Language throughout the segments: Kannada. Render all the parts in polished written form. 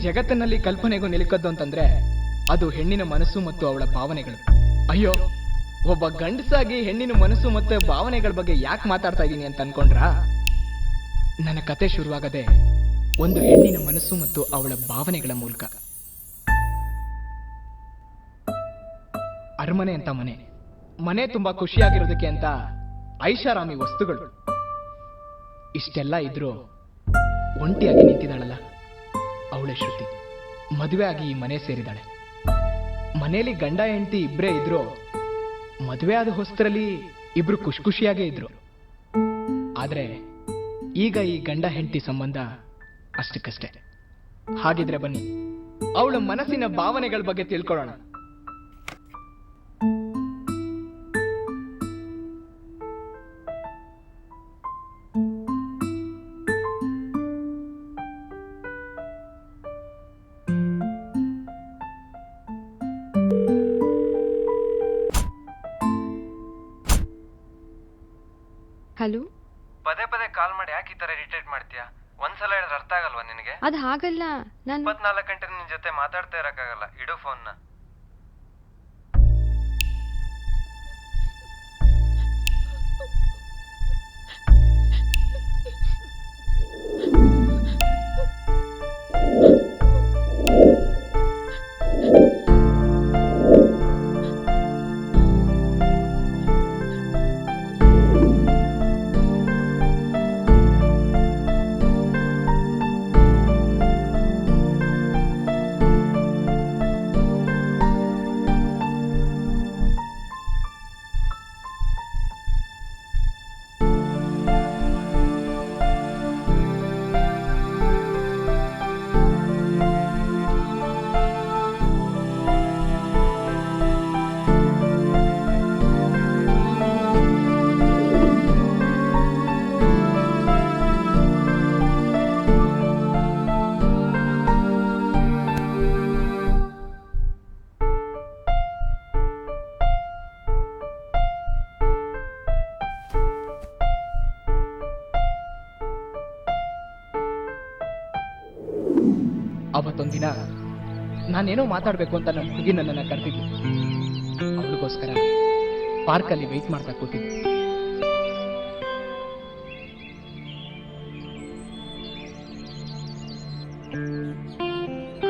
ಜಗತ್ತಿನಲ್ಲಿ ಕಲ್ಪನೆಗೂ ನಿಲುಕದ್ದು ಅಂತಂದ್ರೆ ಅದು ಹೆಣ್ಣಿನ ಮನಸ್ಸು ಮತ್ತು ಅವಳ ಭಾವನೆಗಳು. ಅಯ್ಯೋ, ಒಬ್ಬ ಗಂಡಸಾಗಿ ಹೆಣ್ಣಿನ ಮನಸ್ಸು ಮತ್ತು ಭಾವನೆಗಳ ಬಗ್ಗೆ ಯಾಕೆ ಮಾತಾಡ್ತಾ ಇದ್ದೀನಿ ಅಂತ ಅನ್ಕೊಂಡ್ರಾ? ನನ್ನ ಕತೆ ಶುರುವಾಗದೆ ಒಂದು ಹೆಣ್ಣಿನ ಮನಸ್ಸು ಮತ್ತು ಅವಳ ಭಾವನೆಗಳ ಮೂಲಕ. ಅರಮನೆ ಅಂತ ಮನೆ ತುಂಬಾ ಖುಷಿಯಾಗಿರೋದಕ್ಕೆ ಅಂತ ಐಷಾರಾಮಿ ವಸ್ತುಗಳು. ಇಷ್ಟೆಲ್ಲ ಇದ್ರೂ ಒಂಟಿಯಾಗಿ ನಿಂತಿದ್ದಾಳಲ್ಲ ಅವಳೇ ಶ್ರುತಿ. ಮದುವೆ ಆಗಿ ಈ ಮನೆ ಸೇರಿದಾಳೆ. ಮನೆಯಲ್ಲಿ ಗಂಡ ಹೆಂಡತಿ ಇಬ್ಬರೇ ಇದ್ರು. ಮದುವೆ ಆದ ಹೊಸ್ತರಲ್ಲಿ ಇಬ್ರು ಖುಷಿಯಾಗೇ ಇದ್ರು. ಆದ್ರೆ ಈಗ ಈ ಗಂಡ ಹೆಂಡತಿ ಸಂಬಂಧ ಅಷ್ಟಕ್ಕಷ್ಟೇ. ಹಾಗಿದ್ರೆ ಬನ್ನಿ ಅವಳ ಮನಸ್ಸಿನ ಭಾವನೆಗಳ ಬಗ್ಗೆ ತಿಳ್ಕೊಳ್ಳೋಣ. ಹಲೋ. ಪದೇ ಪದೇ ಕಾಲ್ ಮಾಡಿ ಯಾಕೆ ಈ ತರ ಇರಿಟೇಟ್ ಮಾಡ್ತೀಯಾ? ಒಂದ್ಸಲ ಹೇಳಿದ್ರೆ ಅರ್ಥ ಆಗಲ್ವಾ ನಿನಗೆ? ಅದು ಹಾಗಲ್ಲ, ನಾನು 24 ಗಂಟೆ ನಿನ್ ಜೊತೆ ಮಾತಾಡ್ತಾ ಇರಕ್ಕಾಗಲ್ಲ. ಇಡು ಫೋನ್ನ. ಅವತ್ತೊಂದಿನ ನಾನೇನೋ ಮಾತಾಡ್ಬೇಕು ಅಂತ ನನ್ನ ಹುಡುಗಿ ನನ್ನನ್ನು ಕರೆದಿದ್ಲು. ಅವಳಿಗೋಸ್ಕರ ಪಾರ್ಕಲ್ಲಿ ವೆಯ್ಟ್ ಮಾಡ್ತಾ ಕೂತಿದ್ದೆ.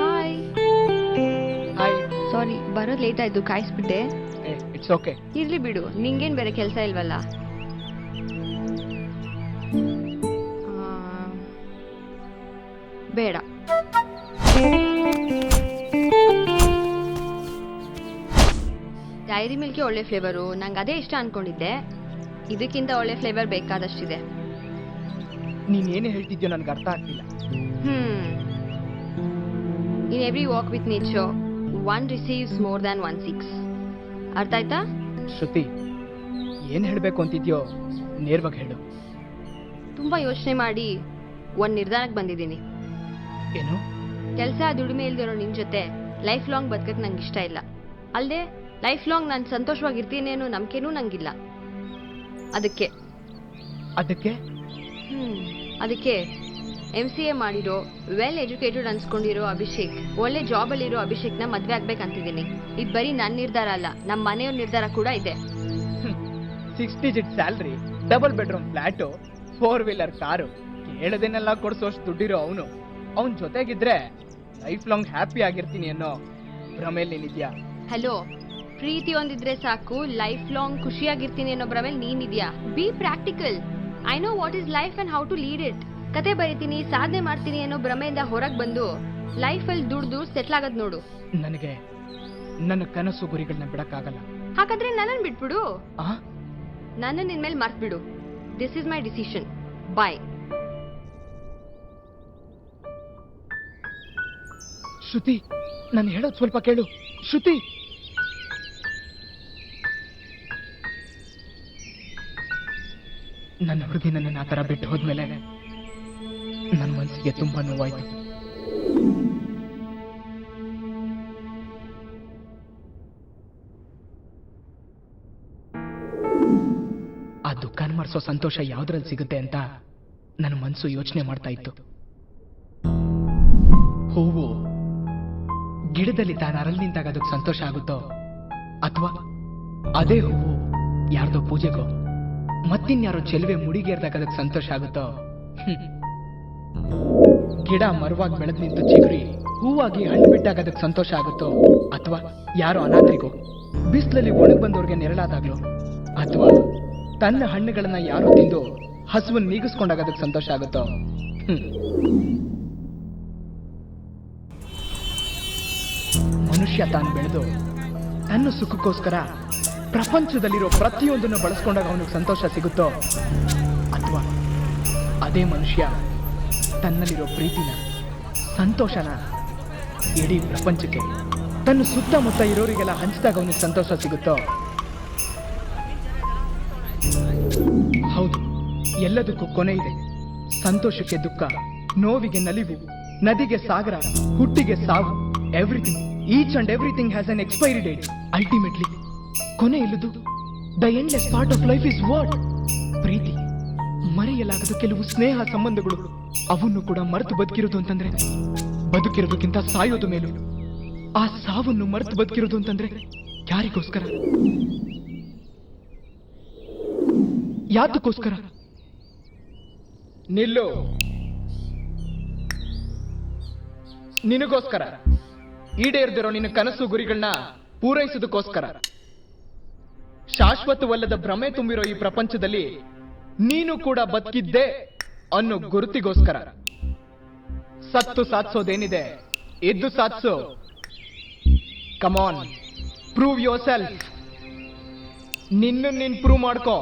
ಹಾಯ್. ಹಾಯ್. ಸಾರಿ, ಬರೋದು ಲೇಟ್ ಆಯ್ತು, ಕಾಯಿಸ್ಬಿಟ್ಟೆ. It's okay. ಇರ್ಲಿ ಬಿಡು, ನಿಂಗೇನ್ ಬೇರೆ ಕೆಲಸ ಇಲ್ವಲ್ಲ. ಬೇಡ. ಡೈರಿ ಮಿಲ್ಕಿ ಒಳ್ಳೆ ಫ್ಲೇವರು, ನಂಗೆ ಅದೇ ಇಷ್ಟ ಅನ್ಕೊಂಡಿದ್ದೆ. ಇದಕ್ಕಿಂತ ಒಳ್ಳೆ ಫ್ಲೇವರ್ ಬೇಕಾದಷ್ಟಿದೆ. ನೀನೇನು ಹೇಳ್ತಿದ್ಯೋ ನನ್ಗೆ ಅರ್ಥ ಆಗ್ತಿಲ್ಲ. In every walk with nature one receives more than 1 seeks. ಅರ್ಥ ಆಯ್ತಾ? ಶ್ರುತಿ, ಏನ್ ಹೇಳ್ಬೇಕು ಅಂತಿದ್ಯೋ ನೇರವಾಗಿ ಹೇಳು. ತುಂಬಾ ಯೋಚನೆ ಮಾಡಿ ಒಂದ್ ನಿರ್ಧಾರಕ್ಕೆ ಬಂದಿದ್ದೀನಿ. ಏನು? ಕೆಲಸ ದುಡಿಮೆ ಇಲ್ದಿರೋ ನಿನ್ ಜೊತೆ ಲೈಫ್ ಲಾಂಗ್ ಬದುಕಕ್ ನಂಗೆ ಇಷ್ಟ ಇಲ್ಲ. ಅಲ್ಲದೆ ಲೈಫ್ ಲಾಂಗ್ ನಾನು ಸಂತೋಷವಾಗಿರ್ತೀನಿ ಅನ್ನೋ ನಂಬಿಕೆನೂ ನಂಗಿಲ್ಲ. ಅದಕ್ಕೆ ಅದಕ್ಕೆ MCA ಮಾಡಿರೋ ವೆಲ್ ಎಜುಕೇಟೆಡ್ ಅನ್ಸ್ಕೊಂಡಿರೋ ಅಭಿಷೇಕ್, ಒಳ್ಳೆ ಜಾಬ್ ಅಲ್ಲಿರೋ ಅಭಿಷೇಕ್ನ ಮದ್ವೆ ಆಗ್ಬೇಕಂತಿದ್ದೀನಿ. ಇದು ಬರೀ ನನ್ನ ನಿರ್ಧಾರ ಅಲ್ಲ, ನಮ್ಮ ಮನೆಯವ್ರ ನಿರ್ಧಾರ ಕೂಡ ಇದೆ. 6 digit salary, double bedroom flat, 4-wheeler car, ಕೇಳದೇನೆಲ್ಲ ಕೊಡ್ಸೋಷ್ಟು ದುಡ್ಡಿರೋ ಅವನ ಜೊತೆಗಿದ್ರೆ ಲೈಫ್ ಲಾಂಗ್ ಹ್ಯಾಪಿ ಆಗಿರ್ತೀನಿ ಅನ್ನೋ ಭ್ರಮೇಲಿ ನೀನಿದ್ಯಾ? ಹಲೋ, ಪ್ರೀತಿ ಒಂದಿದ್ರೆ ಸಾಕು ಲೈಫ್ ಲಾಂಗ್ ಖುಷಿಯಾಗಿರ್ತೀನಿ ಅನ್ನೋ ಭ್ರಮೇಲಿ ನೀನಿದ್ಯಾ? Be practical. I know what is life and how to lead it. ಕತೆ ಬರೀತೀನಿ, ಸಾಧನೆ ಮಾಡ್ತೀನಿ ಅನ್ನೋ ಭ್ರಮೆಯಿಂದ ಹೊರಗೆ ಬಂದು ಲೈಫಲ್ಲಿ ದುಡ್ದು ಸೆಟ್ಲ್ ಆಗೋದ್ ನೋಡು. ನನಗೆ ನನ್ನ ಕನಸು ಗುರಿಗಳನ್ನ ಬಿಡಕ್ಕಾಗಲ್ಲ. ಹಾಗಾದ್ರೆ ನನ್ನನ್ನು ಬಿಟ್ಬಿಡು. ನನ್ನ ನಿನ್ಮೇಲೆ ಮರ್ತ್ಬಿಡು. This is my decision. Bye. Shruti, ನಾನು ಹೇಳೋದು ಸ್ವಲ್ಪ ಕೇಳು. ಶ್ರುತಿ, ನನ್ನ ಹುಡುಗಿ ನನ್ನನ್ನು ಆ ಥರ ಬಿಟ್ಟು ಹೋದ್ಮೇಲೆ ನನ್ನ ಮನಸ್ಸಿಗೆ ತುಂಬಾ ನೋವಾಯ್ತು. ಆ ದುಃಖನ ಮರೆಸೋ ಸಂತೋಷ ಯಾವ್ದ್ರಲ್ಲಿ ಸಿಗುತ್ತೆ ಅಂತ ನನ್ನ ಮನಸ್ಸು ಯೋಚನೆ ಮಾಡ್ತಾ ಇತ್ತು. ಹೂವು ಗಿಡದಲ್ಲಿ ತಾನು ಅರಳಿ ನಿಂತಾಗ ಅದಕ್ಕೆ ಸಂತೋಷ ಆಗುತ್ತೋ ಅಥವಾ ಅದೇ ಹೂವು ಯಾರ್ದೋ ಪೂಜೆಗೋ ಮತ್ತಿನ್ಯಾರೋ ಚೆಲುವೆ ಮುಡಿಗೇರ್ದಾಗ ಅದಕ್ಕೆ ಸಂತೋಷ ಆಗುತ್ತೋ ಗಿಡ ಮರವಾಗಿ ಬೆಳೆದ್ ನಿಂತು ಚಿಗುರಿ ಹೂವಾಗಿ ಹಣ್ಣು ಬಿಟ್ಟಾಗ ಅದಕ್ಕೆ ಸಂತೋಷ ಆಗುತ್ತೋ ಅಥವಾ ಯಾರೋ ಅನಾಥರಿಗೋ ಬಿಸಿಲಲ್ಲಿ ಒಣಗ್ ಬಂದವ್ರಿಗೆ ನೆರಳಾದಾಗ್ಲೋ ಅಥವಾ ತನ್ನ ಹಣ್ಣುಗಳನ್ನ ಯಾರೋ ತಿಂದು ಹಸುವನ್ನು ನೀಗಿಸ್ಕೊಂಡಾಗ ಅದಕ್ಕೆ ಸಂತೋಷ ಆಗುತ್ತೋ ಮನುಷ್ಯ ತಾನು ಬೆಳೆದು ತನ್ನ ಸುಖಕ್ಕೋಸ್ಕರ ಪ್ರಪಂಚದಲ್ಲಿರೋ ಪ್ರತಿಯೊಂದನ್ನು ಬಳಸ್ಕೊಂಡಾಗ ಅವನಿಗೆ ಸಂತೋಷ ಸಿಗುತ್ತೋ ಅಥವಾ ಅದೇ ಮನುಷ್ಯ ತನ್ನಲ್ಲಿರೋ ಪ್ರೀತಿನ ಸಂತೋಷನ ಇಡೀ ಪ್ರಪಂಚಕ್ಕೆ ತನ್ನ ಸುತ್ತಮುತ್ತ ಇರೋರಿಗೆಲ್ಲ ಹಂಚಿದಾಗ ಅವನಿಗೆ ಸಂತೋಷ ಸಿಗುತ್ತೋ ಹೌದು, ಎಲ್ಲದಕ್ಕೂ ಕೊನೆ ಇದೆ. ಸಂತೋಷಕ್ಕೆ ದುಃಖ, ನೋವಿಗೆ ನಲಿವು, ನದಿಗೆ ಸಾಗರ, ಹುಟ್ಟಿಗೆ ಸಾವು. Everything, each and everything has an expiry date. Ultimately ಕೊನೆ ಇಲ್ಲದು the endless part of life is what? ಪ್ರೀತಿ. ಮರೆಯಲಾಗದ ಕೆಲವು ಸ್ನೇಹ ಸಂಬಂಧಗಳು, ಅವನ್ನು ಕೂಡ ಮರೆತು ಬದುಕಿರೋದು ಅಂತಂದ್ರೆ ಬದುಕಿರೋದಕ್ಕಿಂತ ಸಾಯೋದು ಮೇಲು. ಆ ಸಾವನ್ನು ಮರೆತು ಬದುಕಿರೋದು ಅಂತಂದ್ರೆ ಯಾರಿಗೋಸ್ಕರ, ಯಾತಕ್ಕೋಸ್ಕರ? ನಿಲ್ಲು. ನಿನಗೋಸ್ಕರ, ಈಡೇರ್ದಿರೋ ನಿನ್ನ ಕನಸು ಗುರಿಗಳನ್ನ ಪೂರೈಸೋದಕ್ಕೋಸ್ಕರ. ಶಾಶ್ವತವಲ್ಲದ ಭ್ರಮೆ ತುಂಬಿರೋ ಈ ಪ್ರಪಂಚದಲ್ಲಿ ನೀನು ಕೂಡ ಬದುಕಿದ್ದೆ ಅನ್ನೋ ಗುರುತಿಗೋಸ್ಕರ. ಸತ್ತು ಸಾಧಿಸೋದೇನಿದೆ, ಎದ್ದು ಸಾಧಿಸು. ಕಮಾನ್, ಪ್ರೂವ್ ಯೋರ್ ಸೆಲ್ಫ್. ನೀನ್ ಪ್ರೂವ್ ಮಾಡ್ಕೋ.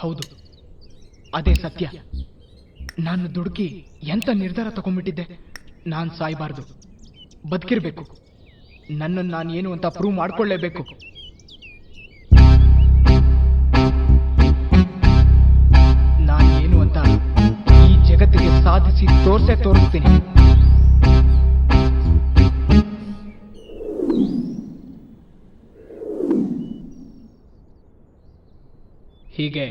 ಹೌದು, ಅದೇ ಸತ್ಯ. ನಾನು ದುಡುಕಿ ಎಂತ ನಿರ್ಧಾರ ತಗೊಂಡ್ಬಿಟ್ಟಿದ್ದೆ. ನಾನ್ ಸಾಯ್ಬಾರ್ದು, ಬದುಕಿರ್ಬೇಕು. ನನ್ನನ್ನು ನಾನು ಏನು ಅಂತ ಪ್ರೂವ್ ಮಾಡ್ಕೊಳ್ಳೇಬೇಕು. ನಾನು ಏನು ಅಂತ ಈ ಜಗತ್ತಿಗೆ ಸಾಧಿಸಿ ತೋರಿಸ್ತೀನಿ. ಹೀಗೆ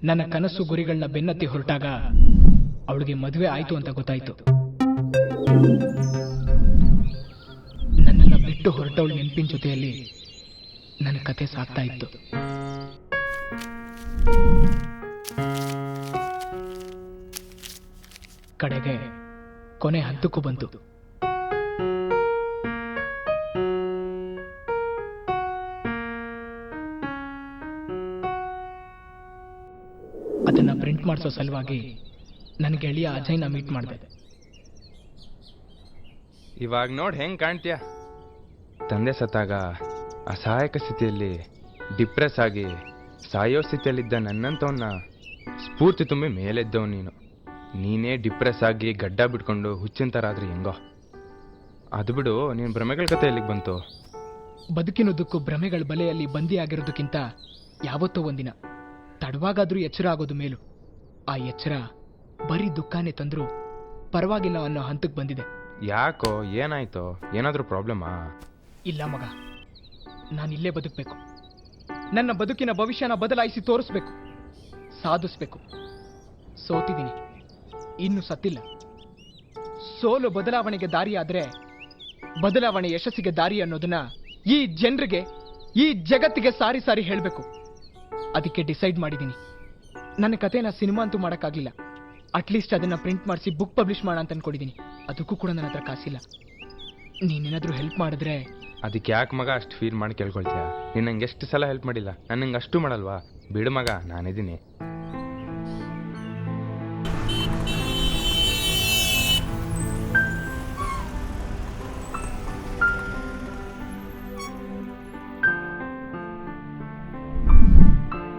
ನನ್ನ ಕನಸು ಗುರಿಗಳನ್ನ ಬೆನ್ನತ್ತಿ ಹೊರಟಾಗ ಅವಳಿಗೆ ಮದುವೆ ಆಯ್ತು ಅಂತ ಗೊತ್ತಾಯ್ತು. ನನ್ನನ್ನ ಬಿಟ್ಟು ಹೊರಟವಳ ನೆನಪಿನ ಜೊತೆಯಲ್ಲಿ ನನ್ನ ಕತೆ ಸಾಗ್ತಾ ಇತ್ತು. ಕಡೆಗೆ ಕೊನೆ ಹಂತಕ್ಕೂ ಬಂತು. ಅದನ್ನ ಪ್ರಿಂಟ್ ಮಾಡಿಸೋ ಸಲುವಾಗಿ ನನ್ನ ಗೆಳೆಯ ಅಜಯ್ನ ಮೀಟ್ ಮಾಡಿದೆ. ಇವಾಗ ನೋಡಿ ಹೆಂಗ್ ಕಾಣ್ತೀಯ? ತಂದೆ ಸತ್ತಾಗ ಅಸಹಾಯಕ ಸ್ಥಿತಿಯಲ್ಲಿ ಡಿಪ್ರೆಸ್ ಆಗಿ ಸಾಯೋ ಸ್ಥಿತಿಯಲ್ಲಿದ್ದ ನನ್ನಂತವನ್ನ ಸ್ಫೂರ್ತಿ ತುಂಬಿ ಮೇಲೆದ್ದವ್ ನೀನು. ನೀನೇ ಡಿಪ್ರೆಸ್ ಆಗಿ ಗಡ್ಡ ಬಿಟ್ಕೊಂಡು ಹುಚ್ಚಿನ ಥರ ಆದ್ರೆ ಹೆಂಗೋ. ಅದು ಬಿಡು, ನೀನು ಭ್ರಮೆಗಳ ಕತೆ ಎಲ್ಲಿಗೆ ಬಂತು? ಬದುಕಿನೋದಕ್ಕೂ ಭ್ರಮೆಗಳ ಬಲೆಯಲ್ಲಿ ಬಂದಿಯಾಗಿರೋದಕ್ಕಿಂತ ಯಾವತ್ತೋ ಒಂದಿನ ತಡವಾಗಾದ್ರೂ ಎಚ್ಚರ ಆಗೋದು ಮೇಲು. ಆ ಎಚ್ಚರ ಬರೀ ದುಃಖಾನೇ ತಂದ್ರೂ ಪರವಾಗಿಲ್ಲ ಅನ್ನೋ ಹಂತಕ್ಕೆ ಬಂದಿದೆ. ಯಾಕೋ, ಏನಾಯ್ತೋ? ಏನಾದರೂ ಪ್ರಾಬ್ಲಮಾ? ಇಲ್ಲ ಮಗ, ನಾನಿಲ್ಲೇ ಬದುಕಬೇಕು. ನನ್ನ ಬದುಕಿನ ಭವಿಷ್ಯನ ಬದಲಾಯಿಸಿ ತೋರಿಸ್ಬೇಕು, ಸಾಧಿಸ್ಬೇಕು. ಸೋತಿದ್ದೀನಿ, ಇನ್ನು ಸತ್ತಿಲ್ಲ. ಸೋಲು ಬದಲಾವಣೆಗೆ ದಾರಿಯಾದ್ರೆ ಬದಲಾವಣೆ ಯಶಸ್ಸಿಗೆ ದಾರಿ ಅನ್ನೋದನ್ನ ಈ ಜನರಿಗೆ, ಈ ಜಗತ್ತಿಗೆ ಸಾರಿ ಸಾರಿ ಹೇಳಬೇಕು. ಅದಕ್ಕೆ ಡಿಸೈಡ್ ಮಾಡಿದ್ದೀನಿ. ನನ್ನ ಕಥೆನ ಸಿನಿಮಾ ಅಂತೂ ಮಾಡೋಕ್ಕಾಗಲಿಲ್ಲ, ಅಟ್ಲೀಸ್ಟ್ ಅದನ್ನ ಪ್ರಿಂಟ್ ಮಾಡಿಸಿ ಬುಕ್ ಪಬ್ಲಿಷ್ ಮಾಡೋಣ ಅಂತ ಅನ್ಕೊಂಡಿದ್ದೀನಿ. ಅದಕ್ಕೂ ಕೂಡ ನನ್ನ ಹತ್ರ ಕಾಸಿಲ್ಲ. ನೀನೇನಾದ್ರೂ ಹೆಲ್ಪ್ ಮಾಡಿದ್ರೆ. ಅದಕ್ಕೆ ಯಾಕೆ ಮಗ ಅಷ್ಟು ಫೀಲ್ ಮಾಡಿ ಕೇಳ್ಕೊಳ್ತೀಯ? ನೀನು ನಂಗೆ ಎಷ್ಟು ಸಲ ಹೆಲ್ಪ್ ಮಾಡಿಲ್ಲ, ನಾನು ನಂಗೆ ಅಷ್ಟು ಮಾಡಲ್ವಾ? ಬಿಡು ಮಗ, ನಾನಿದ್ದೀನಿ.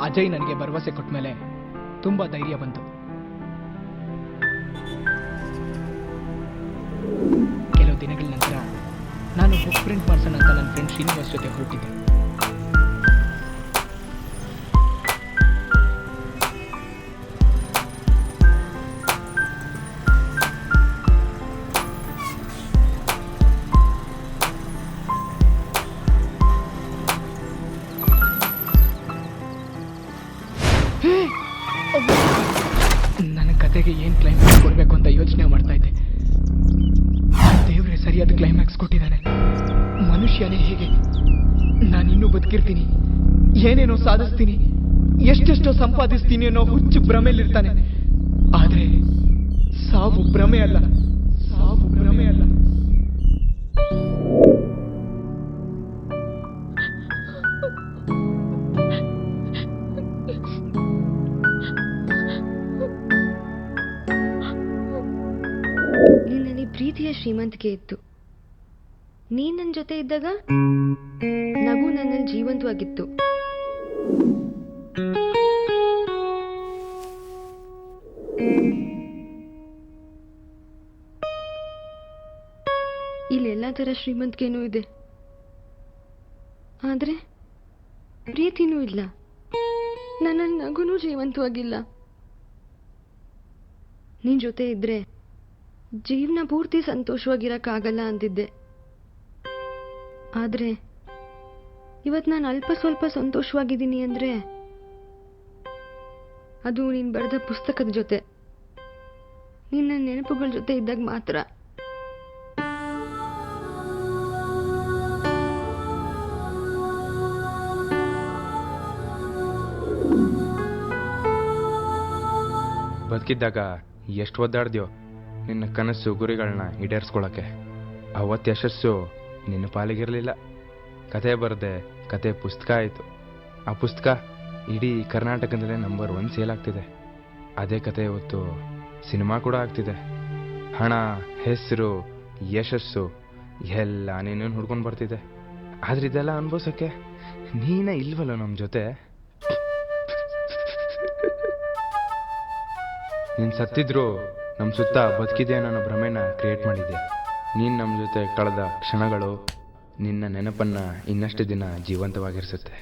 ಅಜಯ್ ನನಗೆ ಭರವಸೆ ಕೊಟ್ಟ ಮೇಲೆ ತುಂಬಾ ಧೈರ್ಯ ಬಂತು. ಕೆಲವು ದಿನಗಳ ನಂತರ ನಾನು ಬುಕ್ ಪ್ರಿಂಟ್ ಮಾಡ್ಸೋಣ ಅಂತ ನನ್ನ ಫ್ರೆಂಡ್ ಶ್ರೀನಿವಾಸ್ ಜೊತೆ ಹೊರಟಿದ್ದೆ. ಕಥೆಗೆ ಏನು ಕ್ಲೈಮ್ಯಾಕ್ಸ್ ಕೊಡಬೇಕು ಅಂತ ಯೋಚನೆ ಮಾಡ್ತಾ ಇದ್ದೆ. ದೇವ್ರೆ ಸರಿಯಾದ ಕ್ಲೈಮ್ಯಾಕ್ಸ್ ಕೊಟ್ಟಿದ್ದಾನೆ. ಮನುಷ್ಯನೇ ಹೇಗೆ ನಾನಿನ್ನೂ ಬದುಕಿರ್ತೀನಿ, ಏನೇನೋ ಸಾಧಿಸ್ತೀನಿ, ಎಷ್ಟೆಷ್ಟೋ ಸಂಪಾದಿಸ್ತೀನಿ ಅನ್ನೋ ಹುಚ್ಚು ಭ್ರಮೆಯಲ್ಲಿರ್ತಾನೆ. ಆದ್ರೆ ಸಾವು ಭ್ರಮೆ ಅಲ್ಲ, ಸಾವು ಭ್ರಮೆ ಅಲ್ಲ. ನಿನ್ನಲ್ಲಿ ಪ್ರೀತಿಯ ಶ್ರೀಮಂತಿಕೆ ಇತ್ತು. ನೀನ್ ನನ್ನ ಜೊತೆ ಇದ್ದಾಗ ನಗು ನನ್ನಲ್ಲಿ ಜೀವಂತವಾಗಿತ್ತು. ಇಲ್ಲೆಲ್ಲ ಥರ ಶ್ರೀಮಂತಿಕೆನೂ ಇದೆ, ಆದ್ರೆ ಪ್ರೀತಿನೂ ಇಲ್ಲ. ನನ್ನಲ್ಲಿ ನಗುನೂ ಜೀವಂತವಾಗಿಲ್ಲ. ನಿನ್ ಜೊತೆ ಇದ್ರೆ ಜೀವನ ಪೂರ್ತಿ ಸಂತೋಷವಾಗಿರಕ್ಕಾಗಲ್ಲ ಅಂತಿದ್ದೆ. ಆದ್ರೆ ಇವತ್ತು ನಾನು ಅಲ್ಪ ಸ್ವಲ್ಪ ಸಂತೋಷವಾಗಿದ್ದೀನಿ ಅಂದ್ರೆ ಅದು ನೀನು ಬರೆದ ಪುಸ್ತಕದ ಜೊತೆ, ನಿನ್ನ ನೆನಪುಗಳ ಜೊತೆ ಇದ್ದಾಗ ಮಾತ್ರ. ಬದುಕಿದ್ದಾಗ ಎಷ್ಟು ಒದ್ದಾಡ್ದ್ಯೋ ನಿನ್ನ ಕನಸು ಗುರಿಗಳನ್ನ ಈಡೇರಿಸ್ಕೊಳಕ್ಕೆ. ಅವತ್ತು ಯಶಸ್ಸು ನಿನ್ನ ಪಾಲಿಗಿರಲಿಲ್ಲ. ಕತೆ ಬರೆದೆ, ಕತೆ ಪುಸ್ತಕ ಆಯಿತು. ಆ ಪುಸ್ತಕ ಇಡೀ ಕರ್ನಾಟಕದಲ್ಲೇ ನಂಬರ್ 1 ಸೇಲ್ ಆಗ್ತಿದೆ. ಅದೇ ಕತೆ ಇವತ್ತು ಸಿನಿಮಾ ಕೂಡ ಆಗ್ತಿದೆ. ಹಣ, ಹೆಸರು, ಯಶಸ್ಸು ಎಲ್ಲ ನೀನೇನು ಹುಡ್ಕೊಂಡು ಬರ್ತಿದೆ. ಆದ್ರೆ ಇದೆಲ್ಲ ಅನುಭವಿಸೋಕ್ಕೆ ನೀನೇ ಇಲ್ವಲ್ಲ ನಮ್ಮ ಜೊತೆ. ನೀನು ಸತ್ತಿದ್ರು ನಮ್ಮ ಸುತ್ತ ಬದುಕಿದೆಯಾ ಅನ್ನೋ ಭ್ರಮೆನ ಕ್ರಿಯೇಟ್ ಮಾಡಿದ್ಯಾ. ನೀನು ನಮ್ಮ ಜೊತೆ ಕಳೆದ ಕ್ಷಣಗಳು ನಿನ್ನ ನೆನಪನ್ನು ಇನ್ನಷ್ಟು ದಿನ ಜೀವಂತವಾಗಿರಿಸುತ್ತೆ.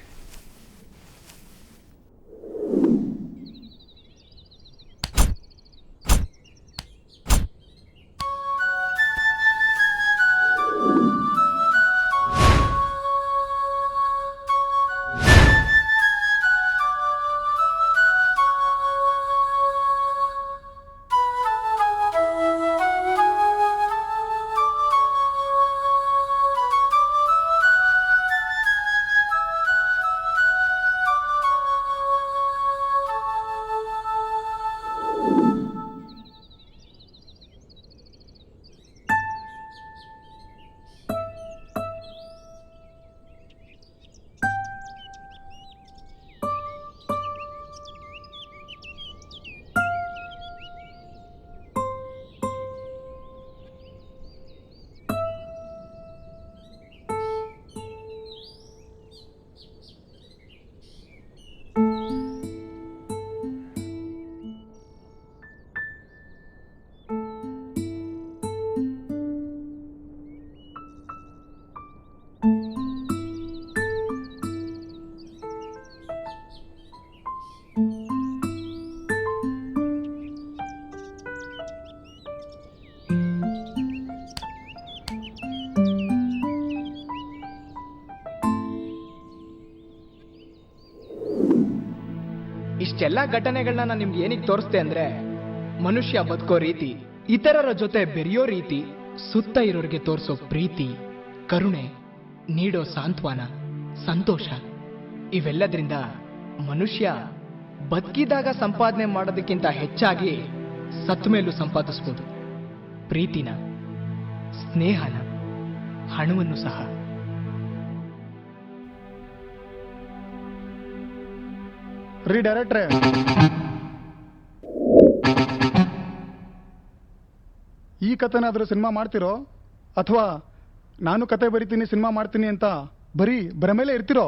ಇಷ್ಟೆಲ್ಲ ಘಟನೆಗಳನ್ನ ನಾನು ನಿಮ್ಗೆ ಏನಕ್ಕೆ ತೋರಿಸ್ತೆ ಅಂದ್ರೆ, ಮನುಷ್ಯ ಬದುಕೋ ರೀತಿ, ಇತರರ ಜೊತೆ ಬೆರೆಯೋ ರೀತಿ, ಸುತ್ತ ಇರೋರಿಗೆ ತೋರಿಸೋ ಪ್ರೀತಿ, ಕರುಣೆ, ನೀಡೋ ಸಾಂತ್ವನ, ಸಂತೋಷ, ಇವೆಲ್ಲದ್ರಿಂದ ಮನುಷ್ಯ ಬದುಕಿದಾಗ ಸಂಪಾದನೆ ಮಾಡೋದಕ್ಕಿಂತ ಹೆಚ್ಚಾಗಿ ಸತ್ತ ಮೇಲೂ ಸಂಪಾದಿಸ್ಬೋದು. ಪ್ರೀತಿನ, ಸ್ನೇಹನ, ಹಣವನ್ನು ಸಹ. ರೀ ಡೈರೆಕ್ಟ್ರೆ, ಈ ಕಥೆನಾದರೂ ಸಿನಿಮಾ ಮಾಡ್ತಿರೋ ಅಥವಾ ನಾನು ಕತೆ ಬರಿತೀನಿ ಸಿನಿಮಾ ಮಾಡ್ತೀನಿ ಅಂತ ಬರೀ ಭ್ರಮೇಲೆ ಇರ್ತಿರೋ?